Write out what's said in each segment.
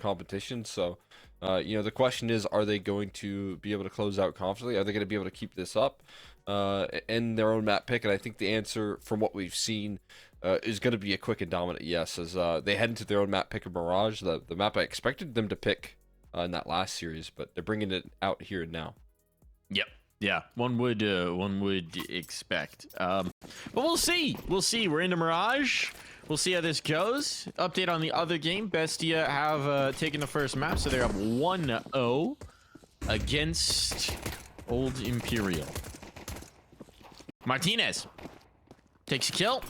competition. So, you know, the question is, are they going to be able to close out confidently? Are they going to be able to keep this up in their own map pick? And I think the answer, from what we've seen, is going to be a quick and dominant yes, as they head into their own map pick of Mirage, the map I expected them to pick in that last series, but they're bringing it out here and now. Yep. Yeah, one would expect. But we'll see. We'll see. We're into Mirage. We'll see how this goes. Update on the other game. Bestia have taken the first map, so they're up 1-0 against Old Imperial. Martinez takes a kill.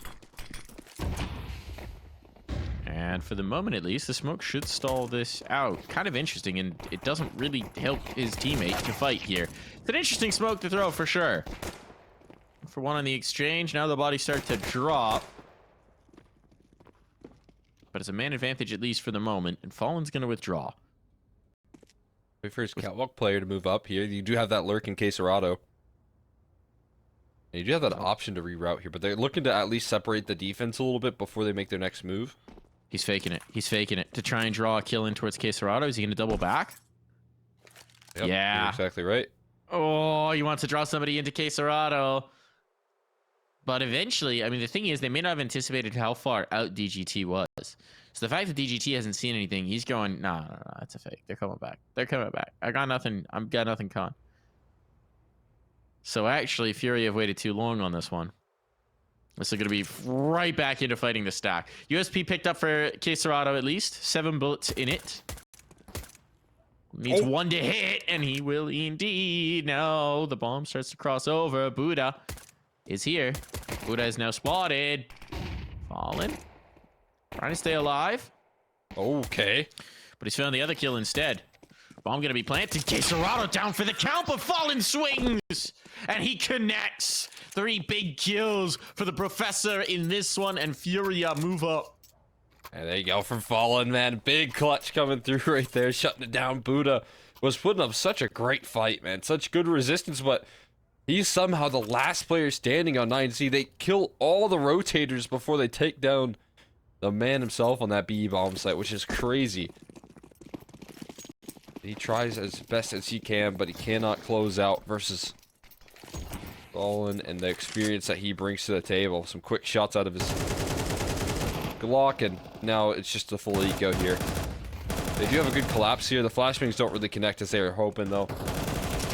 And for the moment, at least, the smoke should stall this out. Kind of interesting, and it doesn't really help his teammate to fight here. It's an interesting smoke to throw, for sure. For one on the exchange, now the bodies start to drop. But it's a man advantage, at least for the moment, and Fallen's going to withdraw. Wait for his catwalk player to move up here. You do have that lurk in Caserado. And you do have that option to reroute here, but they're looking to at least separate the defense a little bit before they make their next move. He's faking it. He's faking it to try and draw a kill in towards Caserado. Is he going to double back? Yep, yeah. You're exactly right. Oh, he wants to draw somebody into Caserado. But eventually, I mean, the thing is, they may not have anticipated how far out DGT was. So the fact that DGT hasn't seen anything, he's going, nah, that's a fake. They're coming back. They're coming back. I got nothing. I've got nothing con. So actually, FURIA have waited too long on this one. This is going to be right back into fighting the stack. USP picked up for Caserado at least. 7 bullets in it. Needs one to hit, and he will indeed. No, the bomb starts to cross over. Buda is here. Buda is now spotted. Fallen. Trying to stay alive. Okay. But he's found the other kill instead. Bomb going to be planted. Caserado down for the count, but Fallen swings. And he connects. 3 big kills for the Professor in this one, and FURIA move up. And there you go from Fallen, man. Big clutch coming through right there, shutting it down. Buda was putting up such a great fight, man. Such good resistance, but he's somehow the last player standing on 9C. They kill all the rotators before they take down the man himself on that BE bomb site, which is crazy. He tries as best as he can, but he cannot close out versus Fallen and the experience that he brings to the table. Some quick shots out of his Glock, and now it's just a full eco here. They do have a good collapse here. The flashbangs don't really connect as they were hoping, though.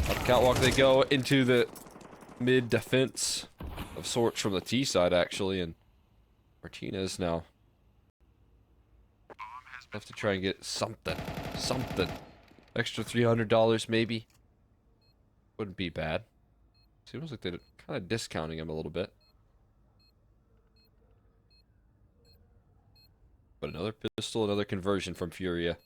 Up catwalk they go into the mid defense of sorts from the T side, actually, and Martinez now have to try and get something. Extra $300 maybe. Wouldn't be bad. Seems like they're kind of discounting him a little bit. But another pistol, another conversion from FURIA.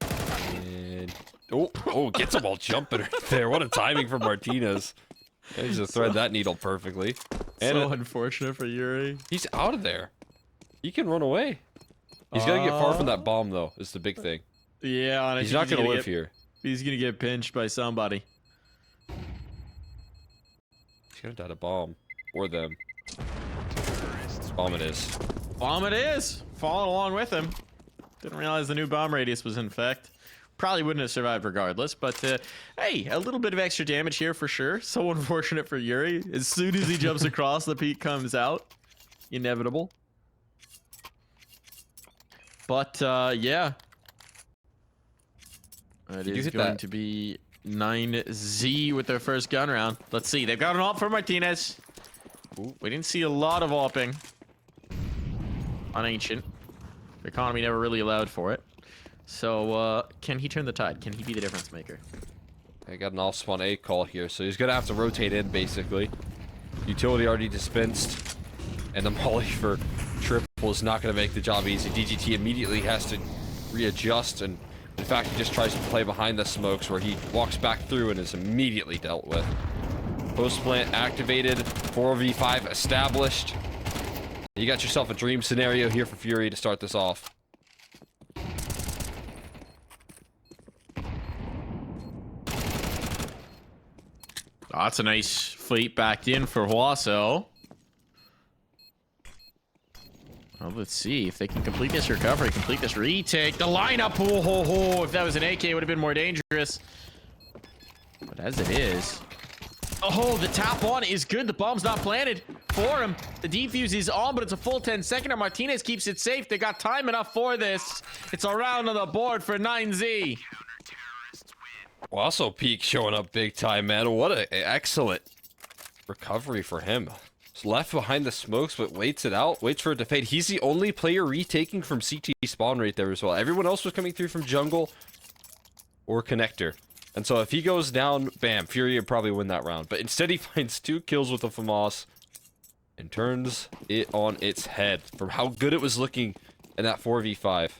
And oh, gets him all jumping right there. What a timing from Martinez. He just thread that needle perfectly. And so unfortunate for Yuri. He's out of there. He can run away. He's got to get far from that bomb, though, is the big thing. Yeah, he's not going to live here. He's going to get pinched by somebody. He's going to die to bomb. Or them. Bomb it is. Bomb it is. Falling along with him. Didn't realize the new bomb radius was in effect. Probably wouldn't have survived regardless, but hey, a little bit of extra damage here for sure. So unfortunate for Yuri. As soon as he jumps across, the peak comes out. Inevitable. But yeah. It is going to be 9Z with their first gun round. Let's see. They've got an ult for Martinez. Ooh, we didn't see a lot of AWPing on Ancient. The economy never really allowed for it. So, can he turn the tide? Can he be the difference maker? I got an off-spawn A call here, so he's going to have to rotate in, basically. Utility already dispensed. And the molly for triple is not going to make the job easy. DGT immediately has to readjust, and in fact, he just tries to play behind the smokes where he walks back through and is immediately dealt with. Post plant activated, 4v5 established. You got yourself a dream scenario here for FURIA to start this off. Oh, that's a nice fight back in for Huaso. Well, let's see if they can complete this recovery, complete this retake. The lineup, oh, if that was an AK, it would have been more dangerous. But as it is, oh, the tap on is good. The bomb's not planted for him. The defuse is on, but it's a full 10-seconder. Martinez keeps it safe. They got time enough for this. It's a round on the board for 9Z. Well, also Peak showing up big time, man. What an excellent recovery for him. He's left behind the smokes, but waits it out, waits for it to fade. He's the only player retaking from CT spawn right there as well. Everyone else was coming through from jungle or connector. And so if he goes down, bam, FURIA would probably win that round. But instead he finds 2 kills with the FAMAS and turns it on its head from how good it was looking in that 4v5.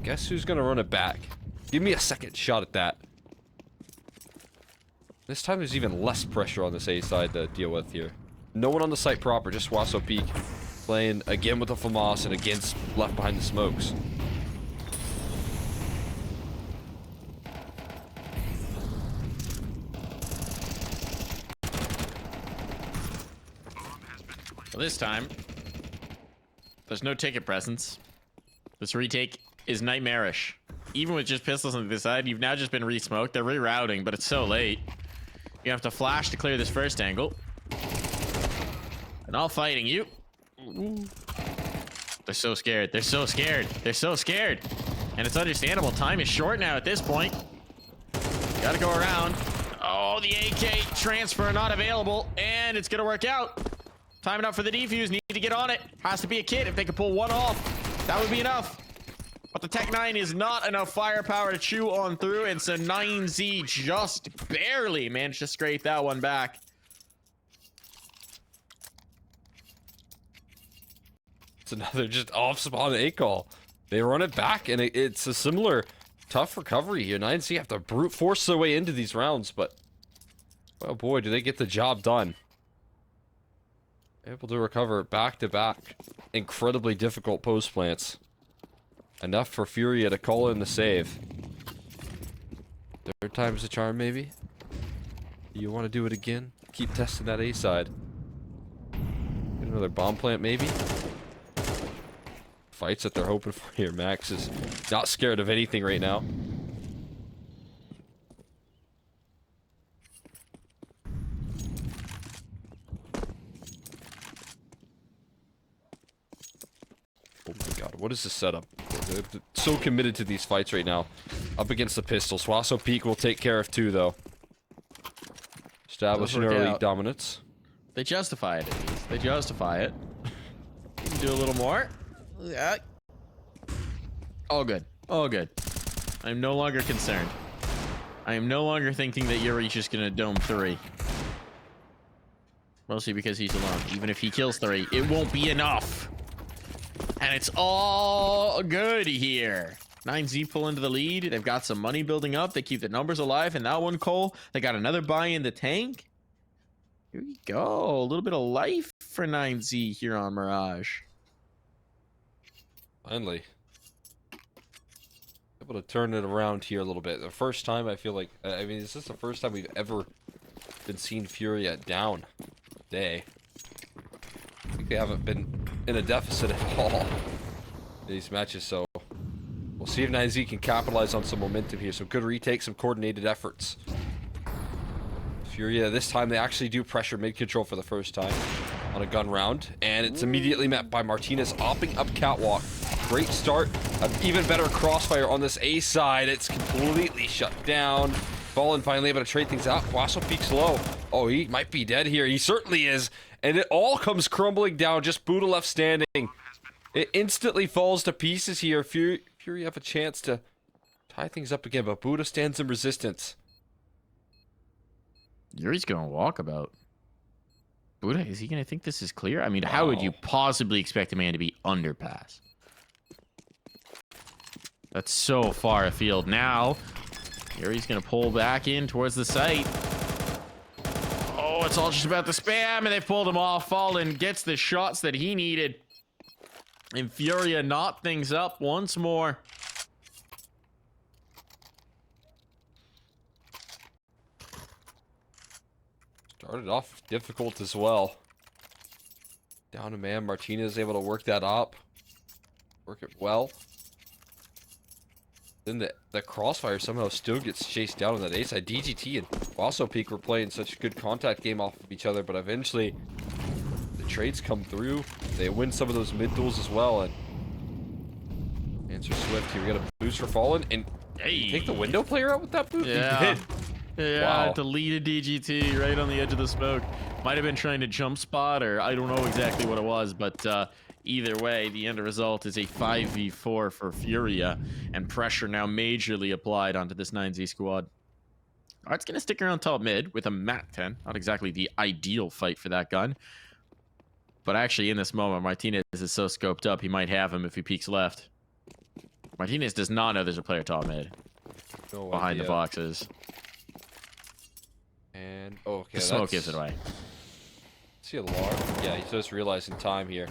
Guess who's going to run it back? Give me a second shot at that. This time there's even less pressure on this A side to deal with here. No one on the site proper, just Wasso Peak playing again with the FAMAS and against left behind the smokes. Well, this time, there's no ticket presence. This retake is nightmarish. Even with just pistols on the side, you've now just been re-smoked. They're rerouting, but it's so late. You have to flash to clear this first angle. And all fighting you. They're so scared. They're so scared. They're so scared. And it's understandable. Time is short now at this point. Gotta go around. Oh, the AK transfer not available. And it's gonna work out. Time enough for the defuse. Need to get on it. Has to be a kid. If they could pull one off, that would be enough. But the Tech 9 is not enough firepower to chew on through. And so 9Z just barely managed to scrape that one back. It's another just off spawn A call. They run it back, and it's a similar tough recovery here. 9Z have to brute force their way into these rounds, but oh boy, do they get the job done. Able to recover back to back. Incredibly difficult post plants. Enough for FURIA to call in the save. Third time's the charm, maybe? You want to do it again? Keep testing that A side. Get another bomb plant, maybe? Fights that they're hoping for here. Max is not scared of anything right now. Oh my god, what is the setup? They're so committed to these fights right now. Up against the pistols. Wasso Peak will take care of 2, though. Establishing early dominance. They justify it, at least. They justify it. Do a little more. Yeah. All good. All good. I'm no longer concerned. I am no longer thinking that Yuri's just gonna dome 3. Mostly because he's alone. Even if he kills 3, it won't be enough. And it's all good here. 9Z pull into the lead. They've got some money building up. They keep the numbers alive. And that one, Cole, they got another buy in the tank. Here we go. A little bit of life for 9Z here on Mirage. Finally. Able to turn it around here a little bit. The first time I feel like, I mean, is this the first time we've ever been seeing FURIA down day? I think they haven't been in a deficit at all in these matches, so we'll see if 9Z can capitalize on some momentum here. Some good retakes, some coordinated efforts. FURIA, this time they actually do pressure mid-control for the first time on a gun round, and it's immediately met by Martinez opting up catwalk. Great start, an even better crossfire on this A side. It's completely shut down. Fallen finally able to trade things out. Wasso peaks low. Oh, he might be dead here. He certainly is. And it all comes crumbling down. Just Buda left standing. It instantly falls to pieces here. FURIA have a chance to tie things up again, but Buda stands in resistance. Yuri's going to walk about. Buda, is he going to think this is clear? I mean, how would you possibly expect a man to be underpass? That's so far afield now. Yuri's going to pull back in towards the site. Oh, it's all just about the spam, and they've pulled him off. Fallen gets the shots that he needed. And FURIA knot things up once more. Started off difficult as well. Down a man. Martinez able to work that up. Work it well. Then the crossfire somehow still gets chased down on that A side. DGT and Wasso Peak were playing such a good contact game off of each other, but eventually the trades come through. They win some of those mid duels as well, and Answer Swift here. We got a boost for Fallen, and hey, take the window player out with that boot? Yeah. He did. Yeah, Wow. to lead a DGT right on the edge of the smoke. Might have been trying to jump spot, or I don't know exactly what it was, but either way, the end result is a 5v4 for FURIA, and pressure now majorly applied onto this 9Z squad. Art's going to stick around top mid with a MAT 10. Not exactly the ideal fight for that gun. But actually, in this moment, Martinez is so scoped up, he might have him if he peeks left. Martinez does not know there's a player top mid. No Behind idea. the boxes. And, oh, okay. The smoke gives it away. See a alarm. Yeah, he's just realizing time here.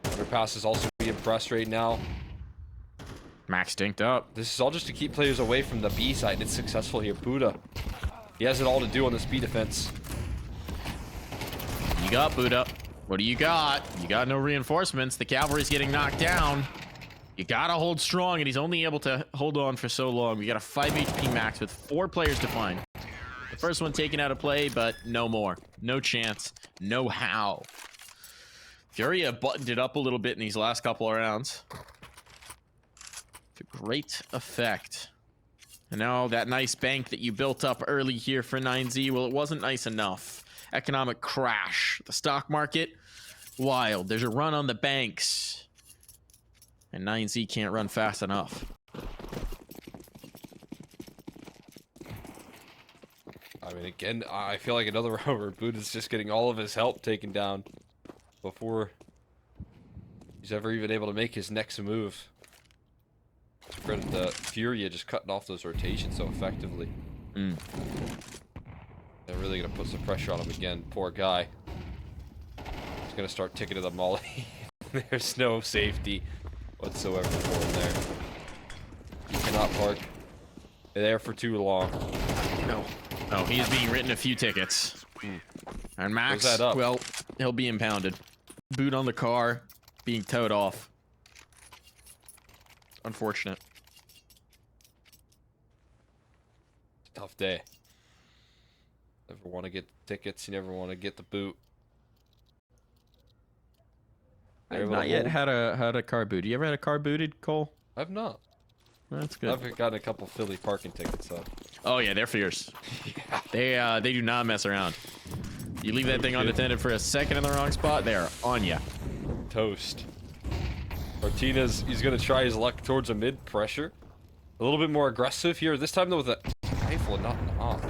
Underpass is also being pressed right now. Max dinked up. This is all just to keep players away from the B side, and it's successful here. Buda, he has it all to do on the speed defense. You got Buda. What do you got? You got no reinforcements. The cavalry's getting knocked down. You gotta hold strong, and he's only able to hold on for so long. We got a 5 HP max with 4 players to find. The first one taken out of play, but no more. No chance. No how. FURIA buttoned it up a little bit in these last couple of rounds. To great effect. And now that nice bank that you built up early here for 9Z, well, it wasn't nice enough. Economic crash. The stock market, wild. There's a run on the banks. And 9Z can't run fast enough. I mean, again, I feel like another round where Buda's just getting all of his help taken down before he's ever even able to make his next move. To credit the FURIA just cutting off those rotations so effectively. They're really going to put some pressure on him again. Poor guy. He's going to start ticking to the molly. There's no safety whatsoever for him there. He cannot park there for too long. No. Oh, he is being written a few tickets. And Max, Close that up. well, he'll be impounded. Boot on the car, being towed off. Unfortunate. Tough day. Never want to get the tickets. You never want to get the boot. I've not yet had a car boot. You ever had a car booted, Cole? I've not. That's good. I've gotten a couple Philly parking tickets, so. Oh yeah, they're fierce. Yeah. They do not mess around. You leave that thing unattended for a second in the wrong spot, they're on ya. Toast. Martinez, he's going to try his luck towards a mid pressure. A little bit more aggressive here. This time, though, with a rifle and not an op.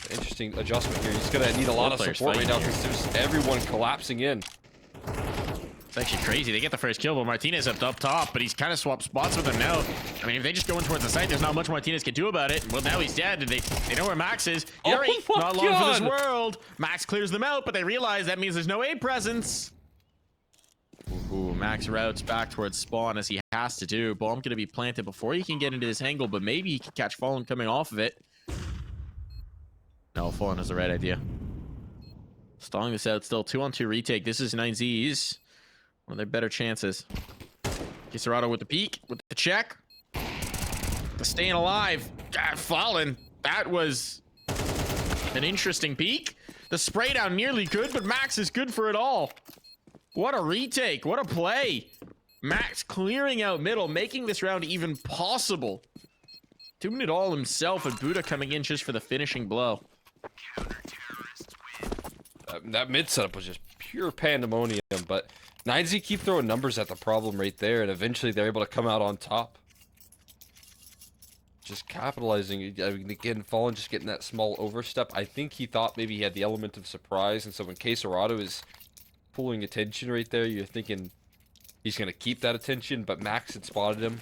Interesting adjustment here. He's going to need a lot of support right now because there's everyone collapsing in. It's actually crazy. They get the first kill, but Martinez up top, but he's kind of swapped spots with him now. I mean, if they just go in towards the site, there's not much Martinez can do about it. Well, now he's dead. They know where Max is. Yuri, not long for this world. Max clears them out, but they realize that means there's no A presence. Ooh, Max routes back towards spawn as he has to do. Bomb going to be planted before he can get into this angle, but maybe he can catch Fallen coming off of it. No, Fallen has the right idea. Stalling this out still. 2-on-2 retake. This is 9Z's. One of their better chances. Kisarado with the peek, with the check. The staying alive. God, Fallen. That was an interesting peek. The spray down nearly good, but Max is good for it all. What a retake. What a play. Max clearing out middle, making this round even possible. Doing it all himself, and Buda coming in just for the finishing blow. That mid setup was just pure pandemonium, but 9Z keep throwing numbers at the problem right there, and eventually they're able to come out on top. Just capitalizing. I mean, again, Fallen just getting that small overstep. I think he thought maybe he had the element of surprise, and so when Quesarado is pulling attention right there, you're thinking he's going to keep that attention, but Max had spotted him,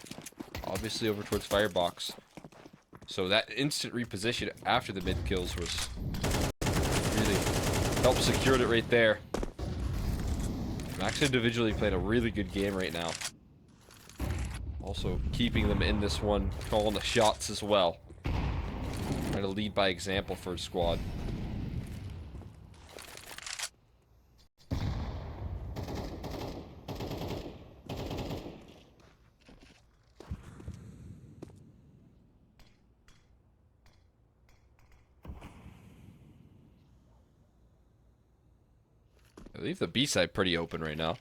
obviously over towards Firebox. So that instant reposition after the mid kills was really helped secured it right there. Max individually playing a really good game right now. Also keeping them in this one, calling the shots as well. Trying to lead by example for his squad. I leave the B side pretty open right now.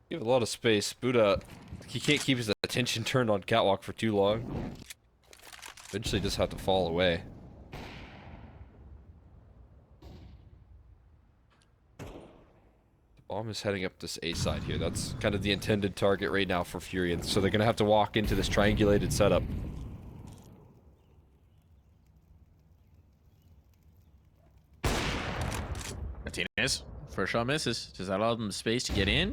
You have a lot of space. Buda, he can't keep his attention turned on catwalk for too long. Eventually just have to fall away. The bomb is heading up this A side here. That's kind of the intended target right now for FURIA. So they're going to have to walk into this triangulated setup. Martinez, first shot misses. Does that allow them space to get in?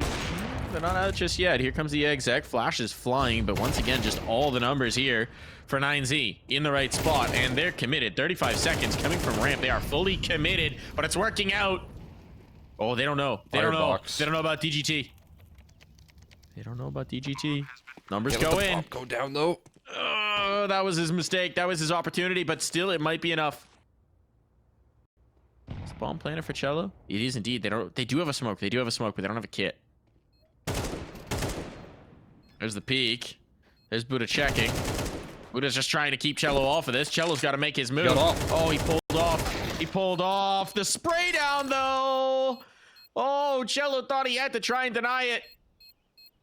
They're not out just yet. Here comes the exec. Flash is flying, but once again, just all the numbers here for 9Z in the right spot, and they're committed. 35 seconds coming from ramp. They are fully committed, but it's working out. Oh, they don't know. They don't know. They don't know about DGT. They don't know about DGT. Numbers go in. Go down though. That was his mistake. That was his opportunity, but still, it might be enough. Is the bomb planted for Cello? It is indeed. They do have a smoke. They do have a smoke, but they don't have a kit. There's the peak. There's Buda checking. Buda's just trying to keep Cello off of this. Cello's got to make his move. Oh, he pulled off. He pulled off. The spray down, though. Oh, Cello thought he had to try and deny it.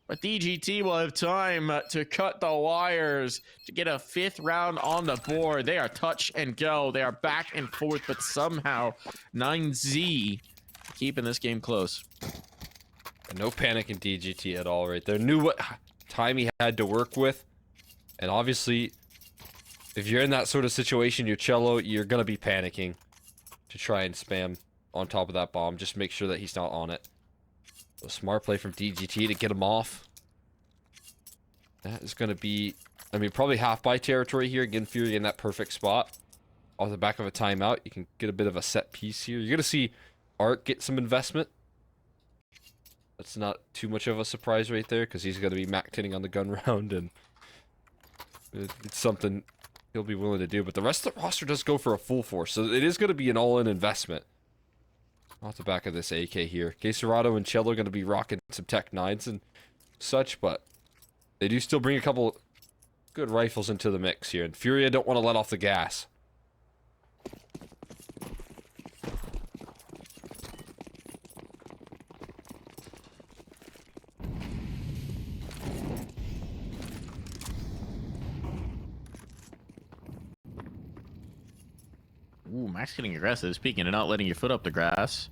But DGT will have time to cut the wires to get a 5th round on the board. They are touch and go. They are back and forth, but somehow 9Z keeping this game close. No panic in DGT at all right there. Knew what time he had to work with. And obviously, if you're in that sort of situation, you're Cello, you're going to be panicking to try and spam on top of that bomb. Just make sure that he's not on it. So smart play from DGT to get him off. That is going to be, I mean, probably half-buy territory here. Again, FURIA in that perfect spot. Off the back of a timeout, you can get a bit of a set piece here. You're going to see Art get some investment. That's not too much of a surprise right there, because he's going to be mac-tinning on the gun round, and it's something he'll be willing to do. But the rest of the roster does go for a full force, so it is going to be an all-in investment. Off the back of this AK here. Quesarado and Cello are going to be rocking some Tech 9s and such, but they do still bring a couple good rifles into the mix here, and FURIA don't want to let off the gas. Ooh, Max getting aggressive. Speaking of not letting your foot up the grass.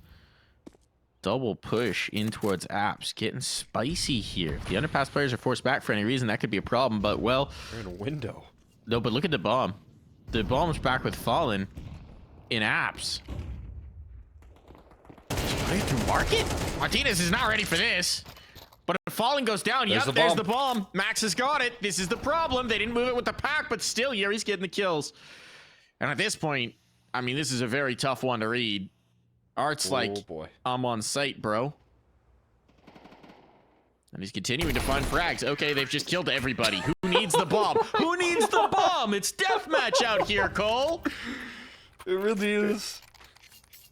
Double push in towards apps. Getting spicy here. If the underpass players are forced back for any reason, that could be a problem, but well... They're in a window. No, but look at the bomb. The bomb's back with Fallen in apps. Right to market? Martinez is not ready for this. But if Fallen goes down, there's the bomb. Max has got it. This is the problem. They didn't move it with the pack, but still, Yuri's getting the kills. And at this point, I mean, this is a very tough one to read. Art's like, boy. I'm on site, bro. And he's continuing to find frags. Okay, they've just killed everybody. Who needs the bomb? Who needs the bomb? It's deathmatch out here, Cole. It really is.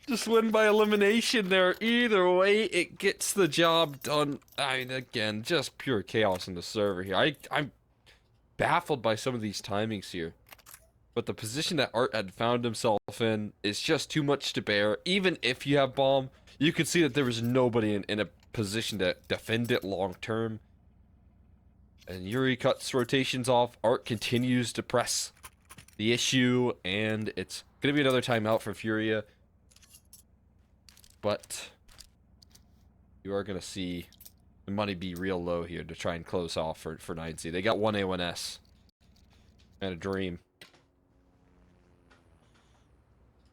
Just win by elimination there. Either way, it gets the job done. I mean, again, just pure chaos in the server here. I'm baffled by some of these timings here. But the position that Art had found himself in is just too much to bear. Even if you have bomb, you could see that there was nobody in a position to defend it long term. And Yuri cuts rotations off. Art continues to press the issue, and it's going to be another timeout for FURIA. But you are going to see the money be real low here to try and close off for 9Z. They got 1 A1S and a dream.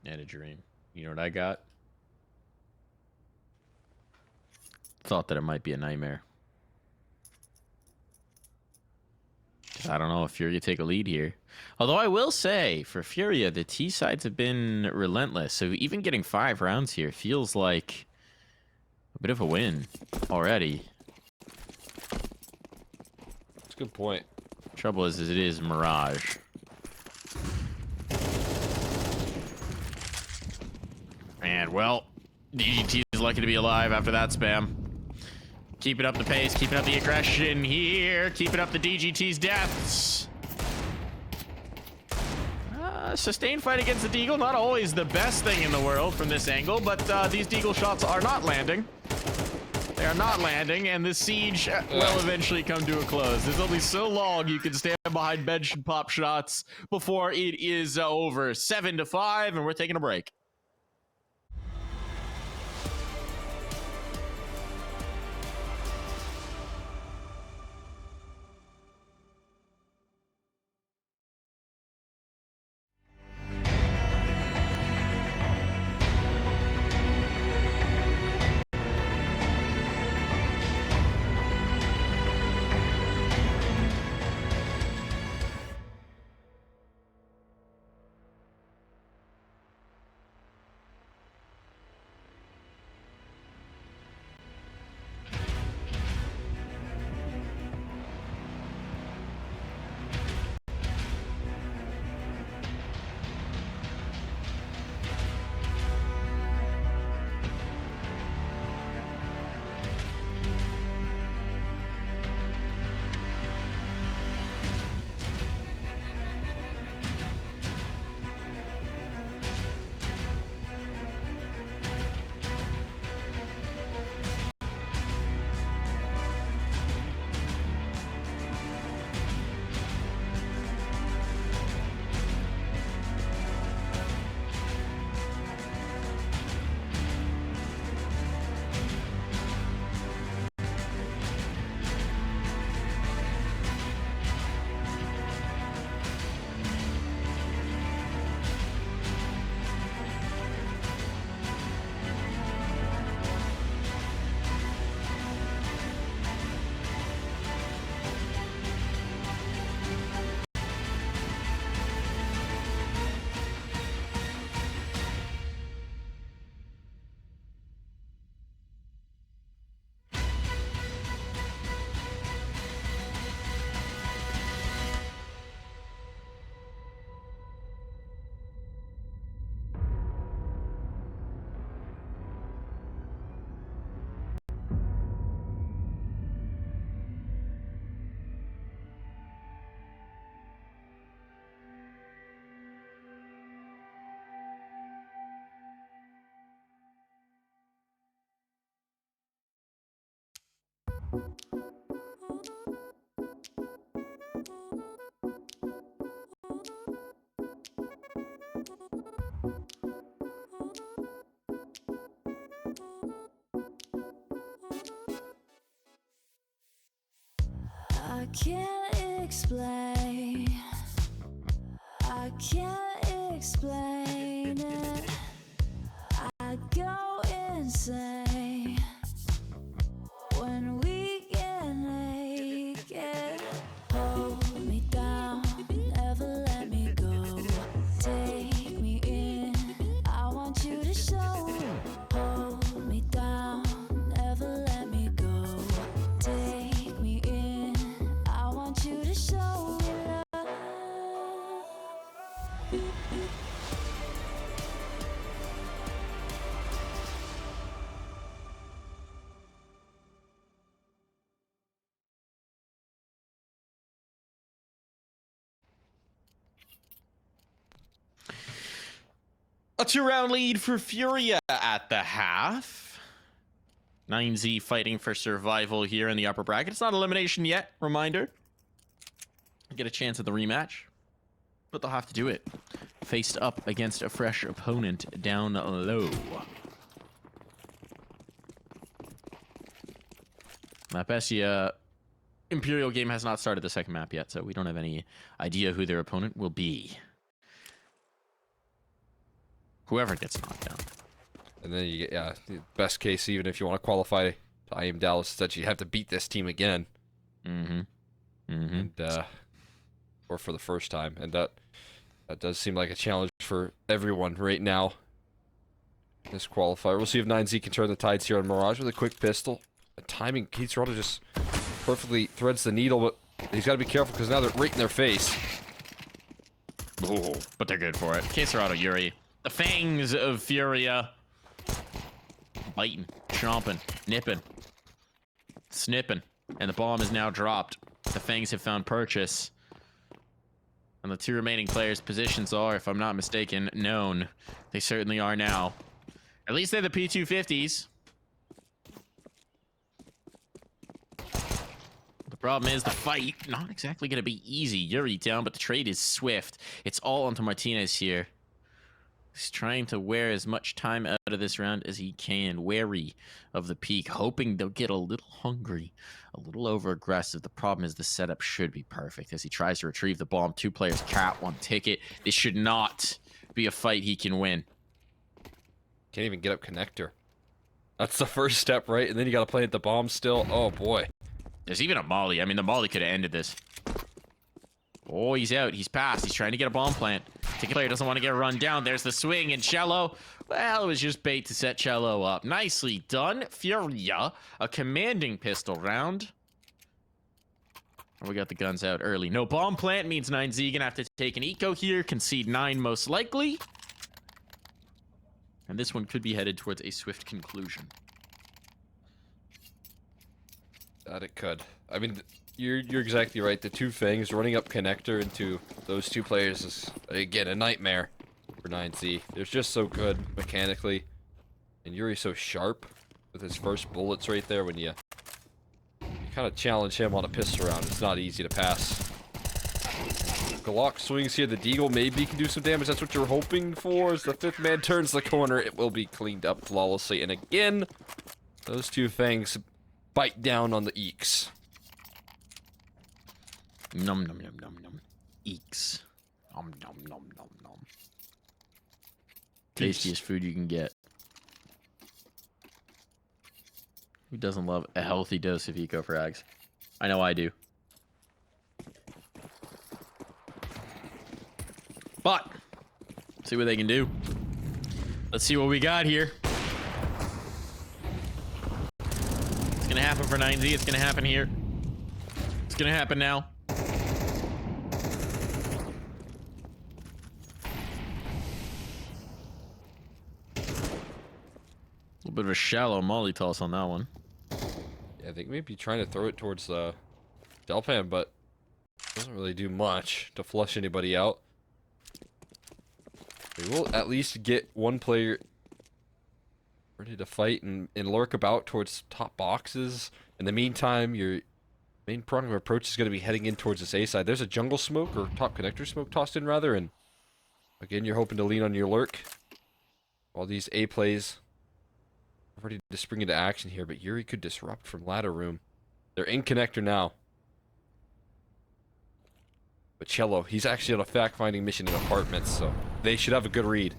And a dream. You know what I got? Thought that it might be a nightmare. I don't know if FURIA take a lead here. Although I will say, for FURIA, the T sides have been relentless. So even getting 5 rounds here feels like a bit of a win already. That's a good point. Trouble is it is Mirage. And, well, DGT is lucky to be alive after that spam. Keeping up the pace, keeping up the aggression here, keeping up the DGT's deaths. Sustained fight against the Deagle, not always the best thing in the world from this angle, but these Deagle shots are not landing. They are not landing, and the siege will eventually come to a close. There's only so long you can stand behind bench and pop shots before it is over. 7-5, and we're taking a break. I can't explain. I can't explain it. I go insane when we get naked. Hold me down, never let me go. Take me in, I want you to show. Hold me down, never let me go. Take me in, I want you to show me love. A 2-round lead for Furia at the half. 9Z fighting for survival here in the upper bracket. It's not elimination yet, reminder. Get a chance at the rematch, but they'll have to do it faced up against a fresh opponent down low. That Bessia Imperial game has not started the second map yet, so we don't have any idea who their opponent will be. Whoever gets knocked down. And then you get, yeah, the best case, even if you want to qualify to IEM Dallas, is that you have to beat this team again. And, or for the first time. And that does seem like a challenge for everyone right now. This qualifier. We'll see if 9Z can turn the tides here on Mirage with a quick pistol. The timing, Keith Roto just perfectly threads the needle, but he's got to be careful because now they're right in their face. Oh, but they're good for it. Caserado, Yuri. The fangs of Furia. Biting, chomping, nipping, snipping. And the bomb is now dropped. The fangs have found purchase. And the two remaining players' positions are, if I'm not mistaken, known. They certainly are now. At least they're the P250s. Problem is, the fight, not exactly going to be easy. Yuri down, but the trade is swift. It's all onto Martinez here. He's trying to wear as much time out of this round as he can, wary of the peak, hoping they'll get a little hungry, a little over-aggressive. The problem is the setup should be perfect as he tries to retrieve the bomb. 2 players cap, 1 ticket. This should not be a fight he can win. Can't even get up connector. That's the first step, right? And then you got to plant the bomb still. Oh, boy. There's even a molly. I mean, the molly could have ended this. Oh, he's out. He's passed. He's trying to get a bomb plant. Ticket player doesn't want to get run down. There's the swing, and Cello, well, it was just bait to set Cello up. Nicely done. Furia, a commanding pistol round. We got the guns out early. No bomb plant means 9Z gonna have to take an eco here. Concede 9 most likely. And this one could be headed towards a swift conclusion. That it could. I mean, you're exactly right. The 2 Fangs running up connector into those 2 players is, again, a nightmare for 9Z. They're just so good mechanically. And Yuri's so sharp with his first bullets right there when you kind of challenge him on a pistol round. It's not easy to pass. Glock swings here. The Deagle maybe can do some damage. That's what you're hoping for. As the 5th man turns the corner, it will be cleaned up flawlessly. And again, those 2 Fangs bite down on the eeks. Nom nom nom nom nom. Eeks. Nom nom nom nom nom. Tastiest food you can get. Who doesn't love a healthy dose of eco frags? I know I do. But see what they can do. Let's see what we got here. It's gonna happen for 9Z. It's gonna happen here. It's gonna happen now. A little bit of a shallow molly toss on that one. Yeah, I think maybe trying to throw it towards Delpan, but doesn't really do much to flush anybody out. We will at least get 1 player ready to fight and lurk about towards top boxes. In the meantime, your main prong of approach is going to be heading in towards this A side. There's a jungle smoke, or top connector smoke tossed in rather, and again, you're hoping to lean on your lurk while these A plays are ready to spring into action here, but Yuri could disrupt from ladder room. They're in connector now. But Cello, he's actually on a fact-finding mission in apartments, so they should have a good read.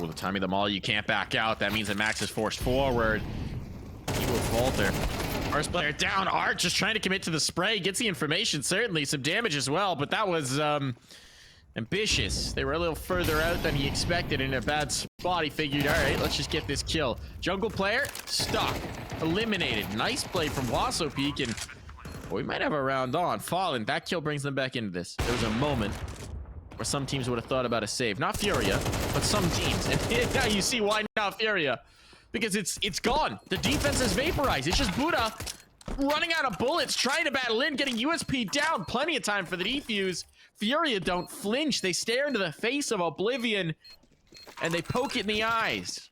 Ooh, the timing of the molly, you can't back out. That means that Max is forced forward. He will falter. First player down. Art just trying to commit to the spray. Gets the information, certainly. Some damage as well, but that was ambitious. They were a little further out than he expected in a bad spot. He figured, all right, let's just get this kill. Jungle player, stuck. Eliminated. Nice play from Wasso Peak, and we might have a round on. Fallen. That kill brings them back into this. There was a moment where some teams would have thought about a save. Not Furia, but some teams. And now you see why not Furia. Because it's gone. The defense is vaporized. It's just Buda running out of bullets, trying to battle in, getting USP down. Plenty of time for the defuse. Furia don't flinch. They stare into the face of Oblivion, and they poke it in the eyes.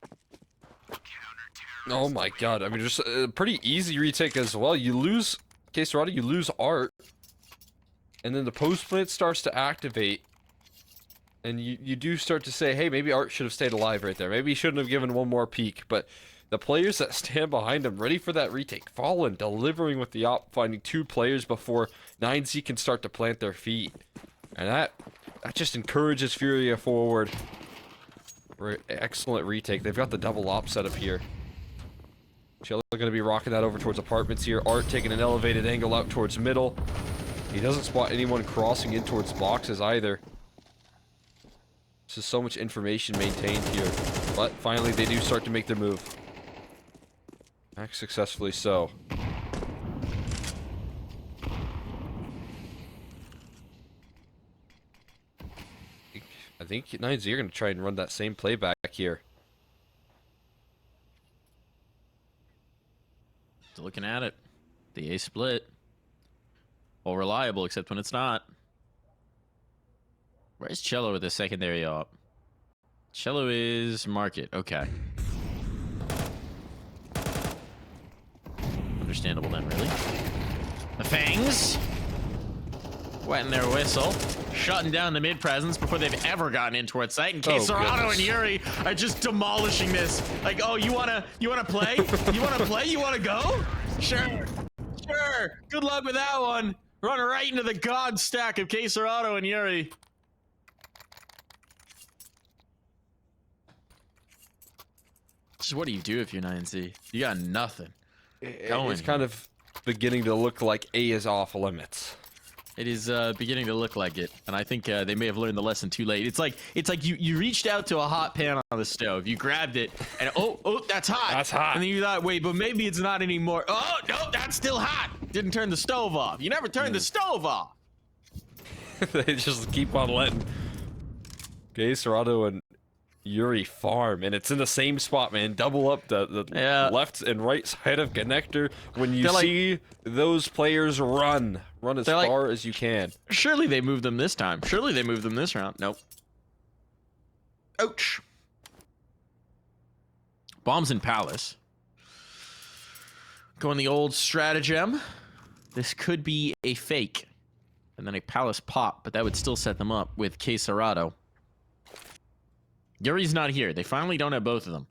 Oh my god. I mean, just a pretty easy retake as well. You lose Quesarada, you lose Art, and then the post plant starts to activate, and you do start to say, hey, maybe Art should have stayed alive right there. Maybe he shouldn't have given 1 more peek, but the players that stand behind him, ready for that retake, Fallen delivering with the op, finding 2 players before 9Z can start to plant their feet. And that just encourages Furia forward. For an excellent retake. They've got the double op set up here. Cello going to be rocking that over towards apartments here. Art taking an elevated angle out towards middle. He doesn't spot anyone crossing in towards boxes either. This is so much information maintained here. But finally they do start to make their move. Max successfully so. I think 9Z are going to try and run that same play back here. Looking at it. The A split. All reliable, except when it's not. Where's Cello with the secondary op? Cello is market. Okay. Understandable then, really. The Fangs wetting their whistle, shutting down the mid presence before they've ever gotten in towards site. And Quesarado and Yuri are just demolishing this. Like, oh, you wanna play? You wanna play? You wanna go? Sure. Good luck with that one. Run right into the god stack of Quesarado and Yuri. Just what do you do if you're 9Z? You got nothing. It's kind of beginning to look like A is off limits. It is beginning to look like it, and I think they may have learned the lesson too late. It's like you reached out to a hot pan on the stove, you grabbed it, and oh, that's hot. That's hot. And then you thought, wait, but maybe it's not anymore. Oh no, that's still hot. Didn't turn the stove off. You never turned the stove off. They just keep on letting Quesarado and Yuri farm, and it's in the same spot, man. Double up the left and right side of connector. When you see those players run as far as you can. Surely they moved them this time. Surely they moved them this round. Nope. Ouch. Bombs in Palace. Going the old stratagem. This could be a fake, and then a Palace pop, but that would still set them up with Quesarado. Yuri's not here. They finally don't have both of them.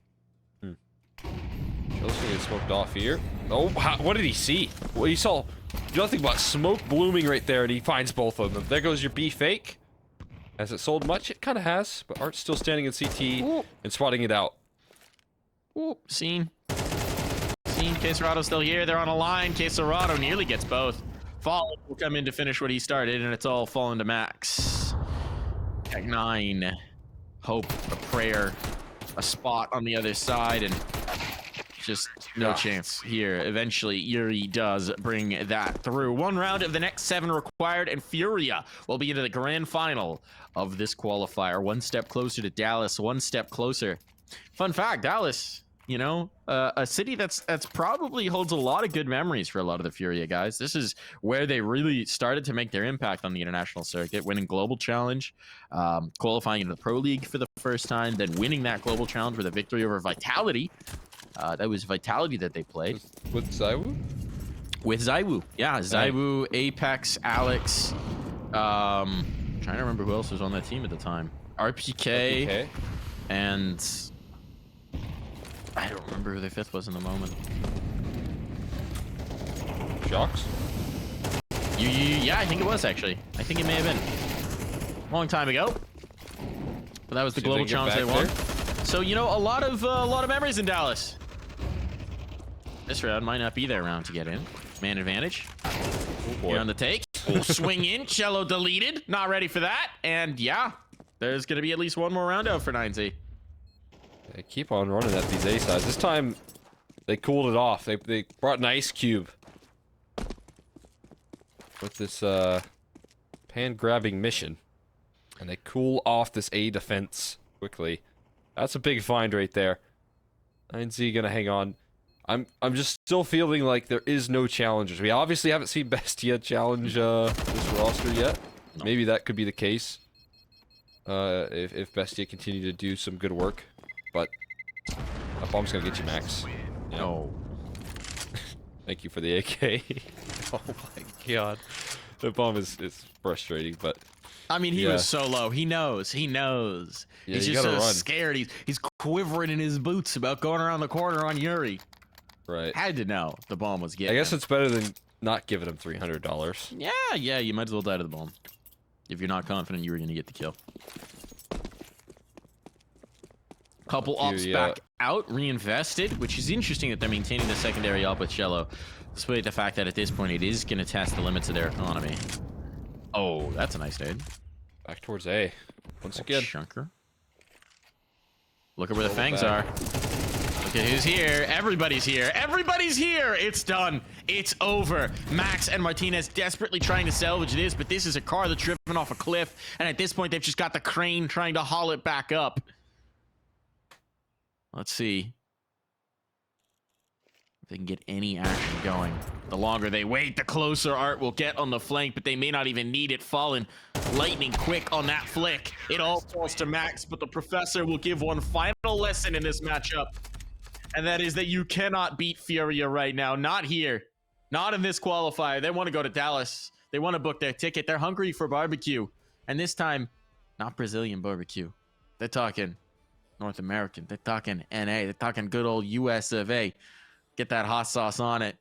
Those things get smoked off here. Oh, what did he see? Well, he saw nothing but smoke blooming right there, and he finds both of them. There goes your B fake. Has it sold much? It kind of has, but Art's still standing in CT and spotting it out. Seen. Quesarado's still here. They're on a line. Quesarado nearly gets both. Fall will come in to finish what he started, and it's all fallen to Max. Tech 9. Hope, a prayer, a spot on the other side, and just no chance here. Eventually, Yuri does bring that through. One round of the next 7 required, and FURIA will be into the grand final of this qualifier. One step closer to Dallas, one step closer. Fun fact, Dallas, you know, a city that's probably holds a lot of good memories for a lot of the FURIA guys. This is where they really started to make their impact on the international circuit, winning Global Challenge, qualifying into the Pro League for the first time, then winning that Global Challenge with a victory over Vitality. That was Vitality that they played. With Zaiwu? With Zaiwu, yeah. Zaiwu, Apex, Alex. Trying to remember who else was on that team at the time. RPK. And I don't remember who the 5th was in the moment. Shocks? Yeah, I think it was actually. I think it may have been. Long time ago. But that was the Global Challenge they won. So, you know, a lot of memories in Dallas. This round might not be their round to get in. Man advantage. Here on the take. Swing in. Cello deleted. Not ready for that. And yeah, there's going to be at least one more round out for 9Z. They keep on running at these A sides. This time, they cooled it off. They brought an ice cube with this pan-grabbing mission, and they cool off this A defense quickly. That's a big find right there. 9Z gonna hang on. I'm just still feeling like there is no challengers. We obviously haven't seen Bestia challenge this roster yet. Maybe that could be the case if Bestia continue to do some good work. But that bomb's gonna get you, Max. No. Thank you for the AK. Oh my god. The bomb is frustrating, but I mean, he was so low. He knows. Yeah, he's just so scared. He's quivering in his boots about going around the corner on Yuri. Right. Had to know the bomb was getting. I guess it's better than not giving him $300. Yeah, you might as well die to the bomb. If you're not confident you were going to get the kill. Couple ops back out, reinvested, which is interesting that they're maintaining the secondary op with Cello, despite the fact that at this point it is going to test the limits of their economy. Oh, that's a nice nade. Back towards A. Once again. Shunker. Look at where the fangs are. Look at who's here. Everybody's here. Everybody's here. It's done. It's over. Max and Martinez desperately trying to salvage this, but this is a car that's driven off a cliff, and at this point they've just got the crane trying to haul it back up. Let's see if they can get any action going. The longer they wait, the closer Art will get on the flank, but they may not even need it. Fallen lightning quick on that flick. It all falls to Max, but the professor will give one final lesson in this matchup, and that is that you cannot beat FURIA right now. Not here. Not in this qualifier. They want to go to Dallas. They want to book their ticket. They're hungry for barbecue. And this time, not Brazilian barbecue. They're talking North American. They're talking NA. They're talking good old US of A. Get that hot sauce on it.